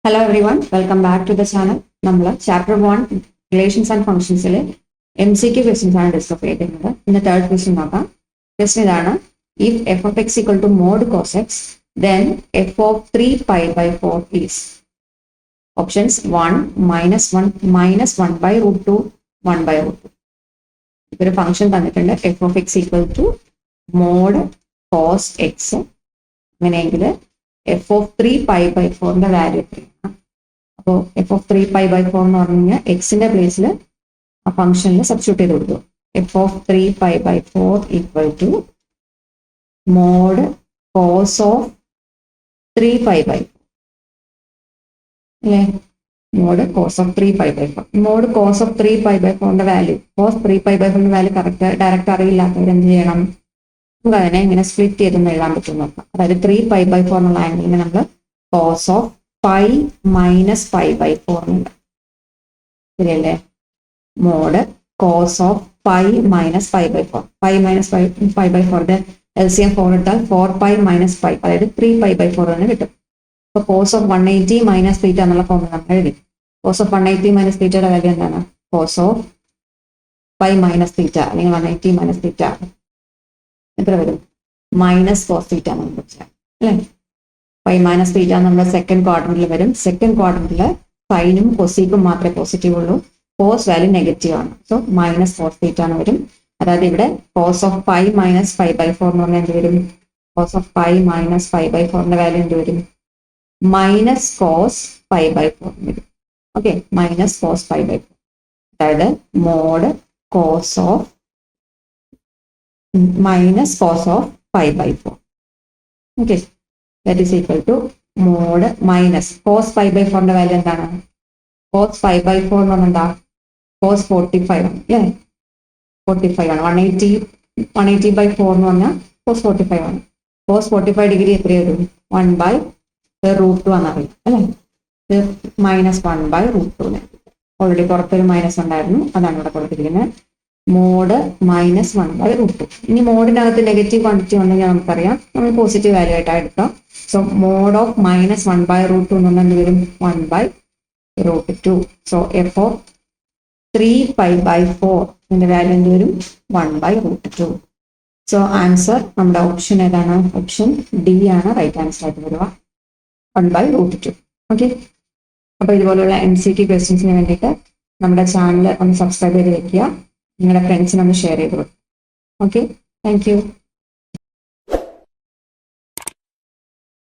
Hello everyone, welcome back to the channel. നമ്മൾ chapter 1 relations and ഫംഗ്ഷൻസിൽ MCQ questions ആണ് discuss ചെയ്തിരുന്നത്. ഇന്ന് തേർഡ് ക്വസ്റ്റ്യൻ നോക്കാം. ക്വസ്റ്റ്യൻ ഇതാണ്: if f of x equal to mod cos x, then f of 3 pi by 4 is options 1 minus 1 minus 1 by root 2 1 by root 2. ഒരു function തന്നിട്ടുണ്ട് f of x equal to mod cos x. അങ്ങനെയെങ്കിൽ f of 3 pi by 4 value എത്രയാണ്? അപ്പോൾ f of 3 pi by 4 എന്ന് പറഞ്ഞു കഴിഞ്ഞാൽ എക്സിന്റെ പ്ലേസിൽ ആ ഫംഗ്ഷനിൽ സബ്സ്റ്റിറ്റ്യൂട്ട് ചെയ്ത് കൊടുക്കും. f of 3 pi by 4 equal to mod cos of 3 pi by 4 അല്ലേ? Mod cos of 3 pi by 4. Mod cos of 3 pi by 4 value, cos 3 pi by 4 value correct direct അറിയില്ലാത്തവർ എന്ത് ചെയ്യണം? നമുക്ക് അതിനെ ഇങ്ങനെ സ്പ്ലിറ്റ് ചെയ്തൊന്ന് എഴുതാൻ പറ്റും നോക്കാം. അതായത് 3 pi by 4 എന്നുള്ള ആംഗിളിനെ നമ്മൾ cos of pi minus pi by 4 ഉണ്ട്. ശരിയല്ലേ? Mod cos of pi minus pi by 4. Pi minus pi by 4 LCM 4 എടുത്താൽ 4 പൈ മൈനസ് പൈ, അതായത് 3 പൈ ബൈ 4 തന്നെ കിട്ടും. അപ്പോൾ കോസ് ഓഫ് 180 മൈനസ് തീറ്റ എന്നുള്ള ഫോമിൽ നമ്മൾ എഴുതി. കോസ് ഓഫ് 180 മൈനസ് തീറ്റയുടെ വാല്യൂ എന്താണ്? Cos of pi minus theta അല്ലെങ്കിൽ 180 മൈനസ് തീറ്റ എത്ര വരും? മൈനസ് കോസ് തീറ്റ നമ്മൾ വെച്ചാൽ അല്ലേ? പൈ മൈനസ് തീറ്റ നമ്മുടെ സെക്കൻഡ് ക്വാഡ്രന്റിൽ വരും. സെക്കൻഡ് ക്വാഡ്രന്റിൽ സൈനും കൊസീക്കും മാത്രമേ പോസിറ്റീവ് ഉള്ളൂ. കോസ് വാല്യൂ നെഗറ്റീവ് ആണ്. സോ മൈനസ് കോസ് തീറ്റ എന്ന് വരും. അതായത് ഇവിടെ cos of pi minus pi by 4 എന്ന് പറഞ്ഞാൽ എന്ത് വരും? Cos of pi minus pi by 4 value എന്ത് വരും? മൈനസ് കോസ് പൈ ബൈ 4 വരും. Okay, minus cos pi by 4. അതായത് mod cos of minus cos of pi by 4. Okay, that is equal to mod minus cos pi by 4 value എന്താണ്? cos pi by 4 എന്ന് പറഞ്ഞാൽ എന്താ? cos 45 ആണ് അല്ലേ? 45 ആണ്. 180 by 4 എന്ന് പറഞ്ഞാൽ cos 45 ആണ്. cos 45 ഡിഗ്രി എത്ര വരും? 1 by root 2 എന്നറിയാം അല്ലേ? ഇത് മൈനസ് 1 by root 2. ഓൾറെഡി പുറത്തൊരു മൈനസ് ഉണ്ടായിരുന്നു, അതാണ് ഇവിടെ കൊടുത്തിരിക്കുന്നത്. Mode minus 1 by root 2. ഇനി മോഡിനകത്ത് നെഗറ്റീവ് ക്വാണ്ടിറ്റി ഉണ്ടെങ്കിൽ നമുക്കറിയാം, നമ്മൾ പോസിറ്റീവ് വാല്യൂ ആയിട്ട് എടുക്കാം. So mod of minus 1 by root 2 എന്ന് പറഞ്ഞാൽ വരും 1 by root 2. So f of 3 pi by 4 ഇതിന്റെ വാല്യൂ എന്ത് വരും? 1 by root 2. സോ ആൻസർ നമ്മുടെ ഓപ്ഷൻ ഏതാണ്? ഓപ്ഷൻ ഡി ആണ് റൈറ്റ് ആൻസർ ആയിട്ട് വരിക, 1 by root 2. ഓക്കെ, അപ്പോൾ ഇതുപോലുള്ള MCQ ക്വസ്റ്റ്യൻസിന് വേണ്ടിയിട്ട് നമ്മുടെ ചാനൽ ഒന്ന് സബ്സ്ക്രൈബ് ചെയ്ത് വെക്കുക. നിങ്ങളുടെ ഫ്രണ്ട്സിനൊന്ന് ഷെയർ ചെയ്ത് കൊടുക്കും. Okay, thank you.